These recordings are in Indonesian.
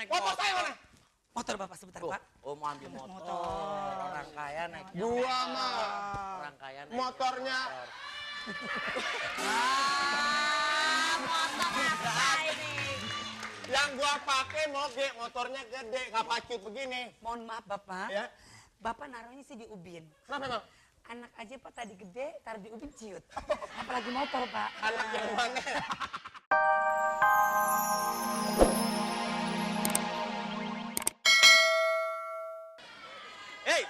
naik Motor saya mana? Motor Bapak sebentar, Pak. Oh, mau ambil motor. Orang kaya naik Gua mah. Orang kaya naik Motornya. Motor apa ini? Yang gua pakai moge, motornya gede, nggak pacut begini. Mohon maaf, Bapak. Ya. Bapak naruhnya sih di ubin. Kenapa, Bang? Anak aja Pak tadi gede, taruh di ubin ciut. Apalagi motor, Pak. Anak yang mana? Hei,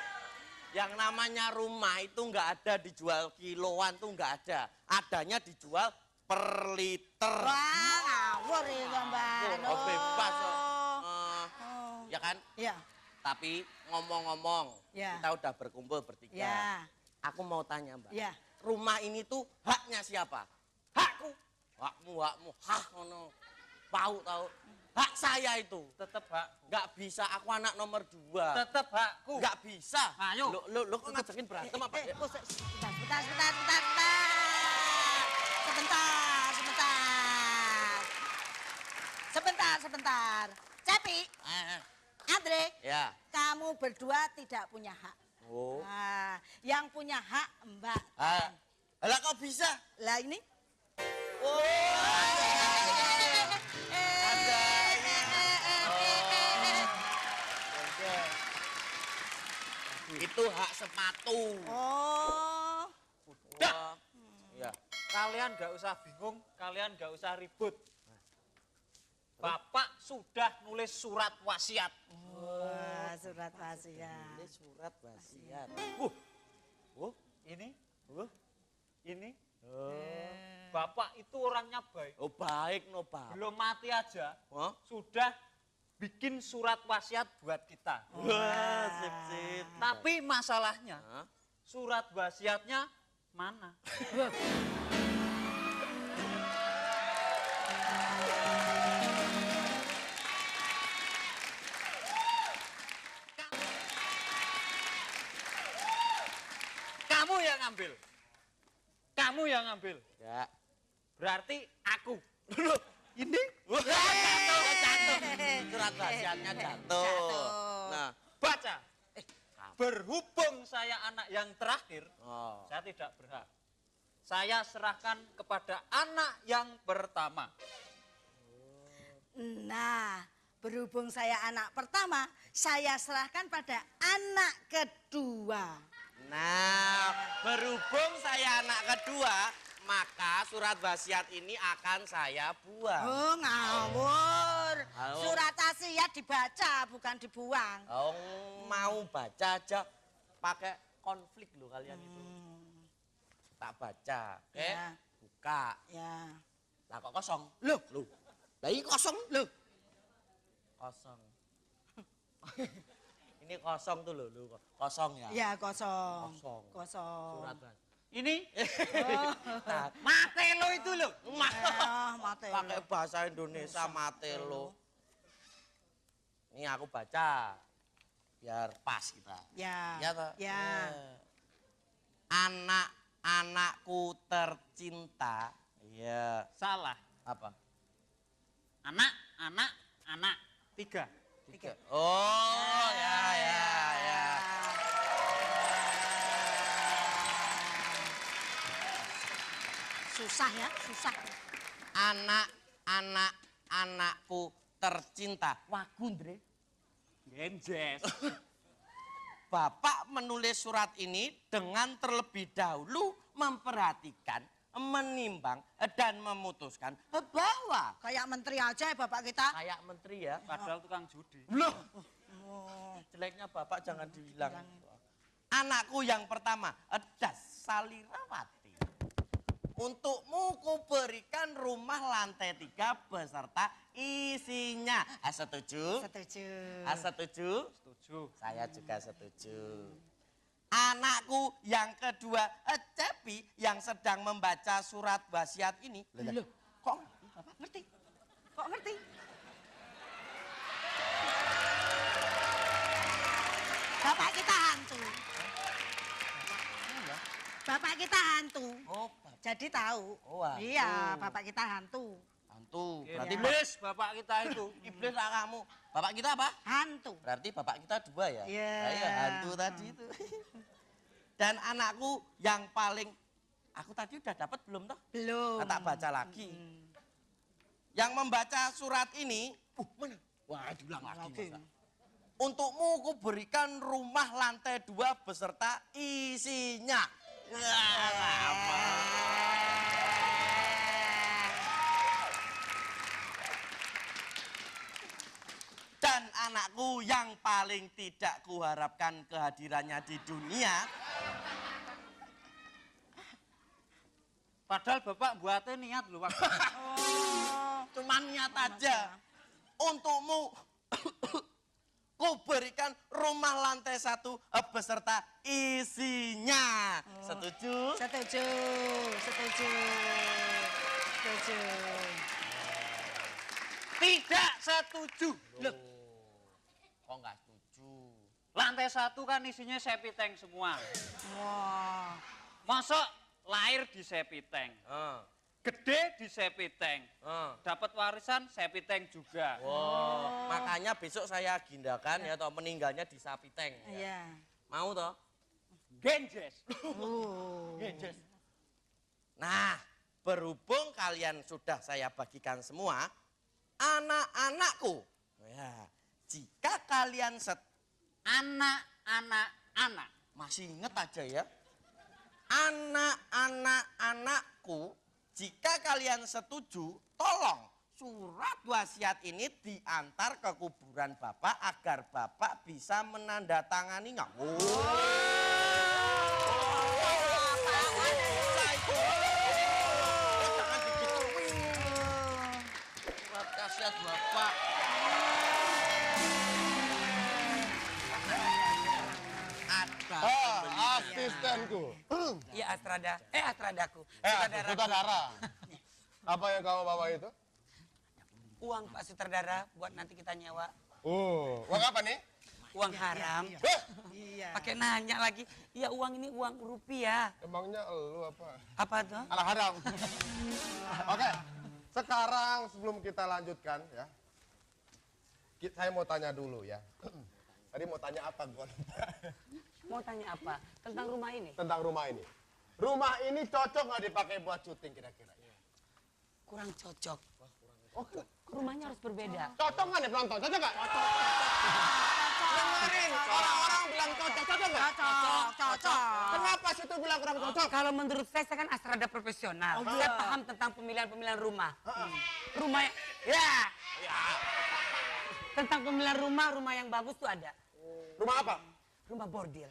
yang namanya rumah itu nggak ada dijual kiloan tuh nggak ada. Adanya dijual per liter. Wah, ngawur ya, Mbak. Oh, bebas. Ya kan? Iya. Tapi ngomong-ngomong, Ya. kita udah berkumpul bertiga. Ya. Aku mau tanya, Mbak. Ya. Rumah ini tuh haknya siapa? Hakku. Hakmu. Hah, ngono. Tahu. Hak saya itu. Tetep hak. Nggak bisa, aku anak nomor 2. Tetep hakku. Nggak bisa. Ayo. Lo kok ngajakin berantem apa? Sebentar. Cepi, Andre, Ya. kamu berdua tidak punya hak. Oh. Nah, yang punya hak Mbak. Lah kok bisa? Lah ini? Itu hak sepatu. Oh. Udah. Ya. Kalian gak usah bingung, kalian gak usah ribut. Bapak sudah nulis surat wasiat. Wah, surat wasiat. Ini surat wasiat. Ini, Wah. ini. Bapak itu orangnya baik. Oh, baik no, Pak. Belum mati aja, Hah? sudah bikin surat wasiat buat kita. Wah, sip. Tapi masalahnya, Hah? surat wasiatnya mana? Kamu yang ngambil. Kamu yang ngambil. Ya. Berarti aku. Ini? Jatuh. Surat wasiatnya jatuh. Nah, Baca. Berhubung saya anak yang terakhir, oh. saya tidak berhak. Saya serahkan kepada anak yang pertama. Nah, berhubung saya anak pertama, saya serahkan pada anak kedua. Nah, berhubung saya anak kedua, maka surat wasiat ini akan saya buang. Oh, ngawur. Halo. Surat wasiat dibaca, bukan dibuang. Oh, mau baca aja pakai konflik loh kalian itu. Tak baca, oke? Ya. Buka. Ya. Lah kok kosong? Loh. Lah ini kosong loh. Kosong. Ini kosong tuh loh, kosong ya. Ya, kosong. Kosong. Kosong. Surat wasiat. Ini Nah, matelo itu loh. Mate. pakai bahasa Indonesia matelo. Ini aku baca biar pas kita. Ya. Ya toh? Ya. Anak-anakku tercinta. Iya. Salah. Apa? Anak. 3. Oh, ya. Susah ya, susah. Anakku tercinta. Wah, Gundre. Genjes. Bapak menulis surat ini dengan terlebih dahulu memperhatikan, menimbang, dan memutuskan bahwa Kayak menteri aja ya Bapak kita. kayak menteri ya. Padahal tukang judi. Loh, jeleknya Bapak jangan dibilang. Anakku yang pertama, Das Salirawati. Untukmu kuberikan rumah lantai 3 beserta isinya. Setuju? Setuju. Setuju? Setuju. Saya juga setuju. Anakku yang kedua, Cepi yang sedang membaca surat wasiat ini. Loh, kok Bapak ngerti? Kok ngerti? Bapak kita hantu. Bapak kita hantu. Oh, Jadi tahu. Oh, hantu. Iya, bapak kita hantu. hantu. Berarti Iblis bapak kita itu. iblis lah kamu. Bapak kita apa? Hantu. Berarti bapak kita 2 ya? Iya. Nah, iya, hantu tadi itu. Dan anakku yang paling, aku tadi udah dapat belum toh? Belum. Tak baca lagi. Yang membaca surat ini, mana? Wah, diulang lagi. Masa. Untukmu ku berikan rumah lantai 2 beserta isinya. Apa? Dan anakku yang paling tidak kuharapkan kehadirannya di dunia. Padahal bapak buatnya niat loh Pak. Cuman niat aja. Untukmu ku berikan rumah lantai 1 beserta isinya. Setuju? Setuju. Setuju. Setuju. Tidak setuju. Loh, Kok nggak setuju? lantai 1 kan isinya septic tank semua. Wah. Masuk lahir di septic tank. Gede di septic tank. Dapat warisan septic tank juga. Wow. Makanya besok saya agendakan ya, atau meninggalnya di sapi tank. Ya. Iya. Mau toh? Genjes. Genjes. Nah, berhubung kalian sudah saya bagikan semua, anak-anakku. Ya, jika kalian Anak. masih inget aja ya. Anakku, jika kalian setuju, tolong surat wasiat ini diantar ke kuburan Bapak agar Bapak bisa menandatanganinya. Jangan digituin. Surat wasiat Bapak. Asistenku. Iya Astradaku. Sutradara. Apa yang kamu bawa itu? Uang Pak Sutradara buat nanti kita nyewa. Uang apa nih? Uang haram. Iya. Pakai nanya lagi. Iya uang ini uang rupiah. Emangnya lu apa? Apa tuh? Anak haram. Oke, sekarang sebelum kita lanjutkan ya, saya mau tanya dulu ya. Tadi mau tanya apa gua? Mau tanya apa? Tentang rumah ini? Tentang rumah ini. Rumah ini cocok nggak dipakai buat syuting kira-kira? Kurang cocok. Rumahnya harus berbeda. Cocok nggak nih penonton? Cocok nggak? Dengerin, orang-orang bilang cocok, cocok nggak? Cocok. Kenapa situ bilang kurang cocok? Kalau menurut saya kan astrada profesional. Saya paham tentang pemilihan rumah. Rumah ya. Tentang pemilihan rumah yang bagus tuh ada. Rumah apa? Rumah bordil.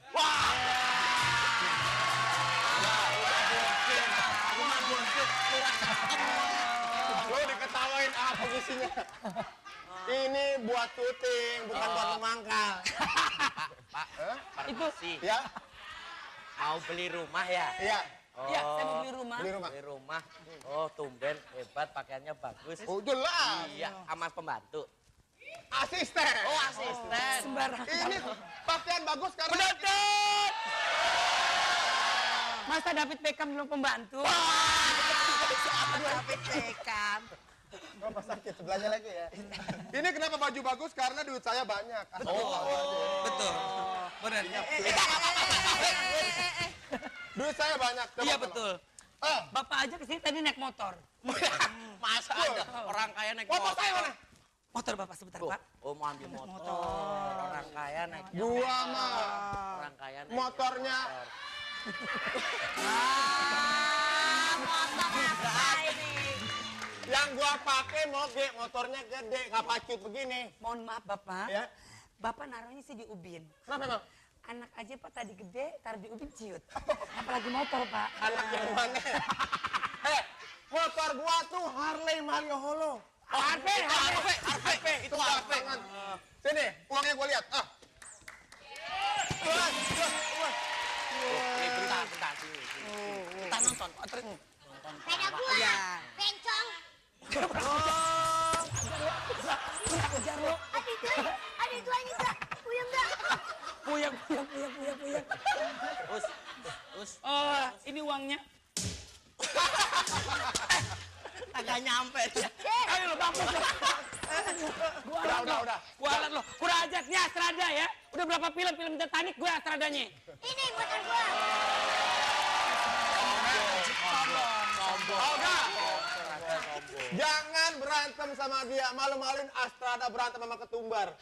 Lo diketawain apa isinya? Ini buat syuting, bukan buat memangkal. Pak, Itu sih Ya? mau beli rumah ya? Iya. ya saya mau beli rumah. Beli rumah. Beli rumah. Oh, tumben hebat, pakaiannya bagus. Oh, jelas. Iya, sama pembantu. Asisten. Oh, asisten. Sembarang. Ini pakaian bagus karena... Penonton! Masa David Beckham belum pembantu? David Beckham. Oh, pas sakit sebelahnya lagi ya. Ini kenapa baju bagus? Karena duit saya banyak. Betul. Benar. Duit saya banyak. Coba Iya, tolong. betul. Bapak aja kesini tadi naik motor. Masa ada orang kaya naik Motor saya mana? Motor Bapak sebentar, Tuh, Pak. oh mau ambil motor. Orang kaya naik Gua mah Orang kaya naik motornya yang gua pakai moge, motornya gede, nggak pacut begini. Mohon maaf Bapak. Ya. Bapak naruhnya sih di ubin. Kenapa emang? Anak aja Pak tadi gede, taruh di ubin ciut. Apalagi motor Pak. Anak yang mana? Motor gua tuh Harley Malioboro. Harvey. Itu Harvey. Sini, uangnya gua lihat. Ini bentar sini. Kita nonton. Sepeda gua, Iya. bencong. Kejar lo. Ada itu aja enggak? Puyeng enggak? Puyang. Us. Oh, ini uangnya. Kagak nyampe dia. Ayo lo bagus lo. Udah. Gua alat lo. Kurang ajar nih Astrada ya. Udah berapa film Titanic gue Astradanya. Ini motor gua. Oga. Jangan berantem sama dia. Malu-maluin Astrada berantem sama ketumbar.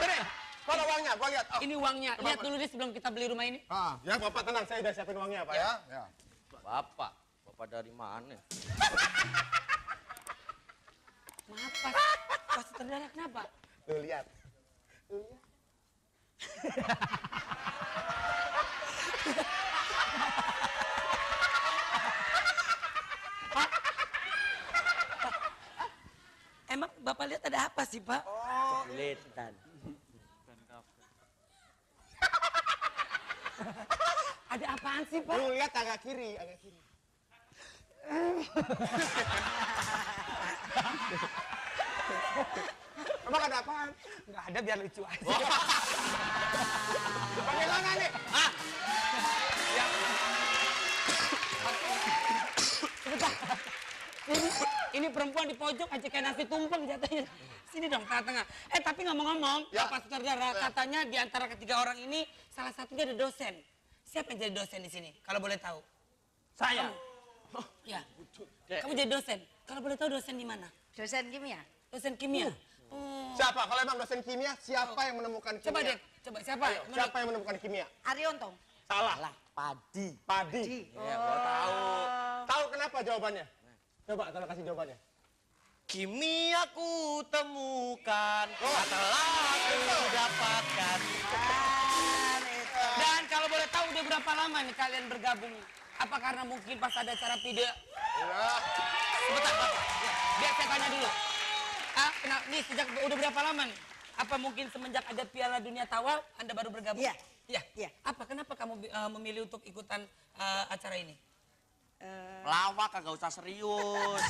Ini, kalau uangnya, gua lihat. Oh. Ini uangnya. Lihat dulu nih sebelum kita beli rumah ini. Ya Bapak tenang, saya udah siapin uangnya Pak ya. Ya. Bapak dari mana? Maaf Pak. Pas terdarah kenapa? Tuh lihat. Emang Bapak lihat ada apa sih Pak? Lihat dan. Ada apaan sih Pak? Lu lihat agak kiri. Emang ada apaan? Nggak ada biar lucu aja. Bagaimana nih? Sebentar. Ini perempuan di pojok aja kayak nasi tumpeng jatuhnya. Sini dong tengah-tengah. Tapi ngomong-ngomong, Ya. Bapak Sutradara, katanya di antara ketiga orang ini salah satunya ada dosen. Siapa yang jadi dosen di sini? Kalau boleh tahu. Saya. Ya. Kamu jadi dosen. Kalau boleh tahu dosen di mana? Dosen kimia. Dosen kimia. Oh. Siapa? Kalau emang dosen kimia, siapa yang menemukan kimia? Coba deh, coba siapa? Ayo, siapa yang menemukan kimia? Arionto. Salah. Padi. Padi. Ya, gua tahu. Tahu kenapa jawabannya? Coba kalau kasih jawabannya. Kimia ku temukan, telah ku dapatkan. Dan kalau boleh tahu udah berapa lama nih kalian bergabung? Apa karena mungkin pas ada acara video? Ya. Sebentar, Bapak. Ya, biar saya tanya dulu. Nih sejak udah berapa lama nih? Apa mungkin semenjak ada Piala Dunia Tawal Anda baru bergabung? Iya. Iya. Apa kenapa kamu memilih untuk ikutan acara ini? Lawak kagak usah serius.